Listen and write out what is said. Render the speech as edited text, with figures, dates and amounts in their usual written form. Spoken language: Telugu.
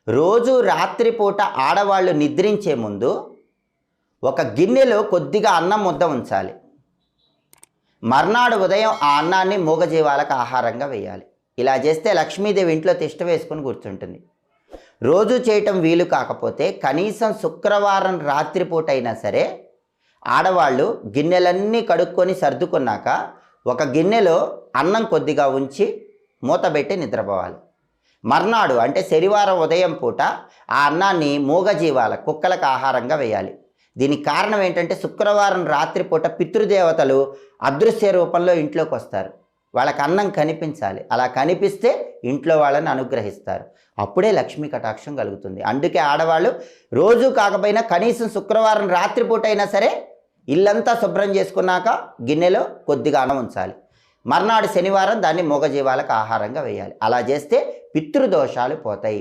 రోజు రాత్రిపూట ఆడవాళ్ళు నిద్రించే ముందు ఒక గిన్నెలో కొద్దిగా అన్నం ముద్ద ఉంచాలి. మర్నాడు ఉదయం ఆ అన్నాన్ని మూగజీవాలకు ఆహారంగా వేయాలి. ఇలా చేస్తే లక్ష్మీదేవి ఇంట్లో తిష్ట వేసుకొని కూర్చుంటుంది. రోజు చేయటం వీలు కాకపోతే కనీసం శుక్రవారం రాత్రిపూట అయినా సరే ఆడవాళ్ళు గిన్నెలన్నీ కడుక్కొని సర్దుకున్నాక ఒక గిన్నెలో అన్నం కొద్దిగా ఉంచి మూతబెట్టి నిద్రపోవాలి. మర్నాడు అంటే శనివారం ఉదయం పూట ఆ అన్నాన్ని మూగజీవాల కుక్కలకు ఆహారంగా వేయాలి. దీనికి కారణం ఏంటంటే శుక్రవారం రాత్రిపూట పితృదేవతలు అదృశ్య రూపంలో ఇంట్లోకి వస్తారు. వాళ్ళకి అన్నం కనిపించాలి. అలా కనిపిస్తే ఇంట్లో వాళ్ళని అనుగ్రహిస్తారు. అప్పుడే లక్ష్మీ కటాక్షం కలుగుతుంది. అందుకే ఆడవాళ్ళు రోజు కాకపోయినా కనీసం శుక్రవారం రాత్రిపూట అయినా సరే ఇల్లంతా శుభ్రం చేసుకున్నాక గిన్నెలో కొద్దిగా అన్నం ఉంచాలి. మర్నాడు శనివారం దాన్ని మూగజీవాలకు ఆహారంగా వేయాలి. అలా చేస్తే పితృదోషాలు పోతాయి.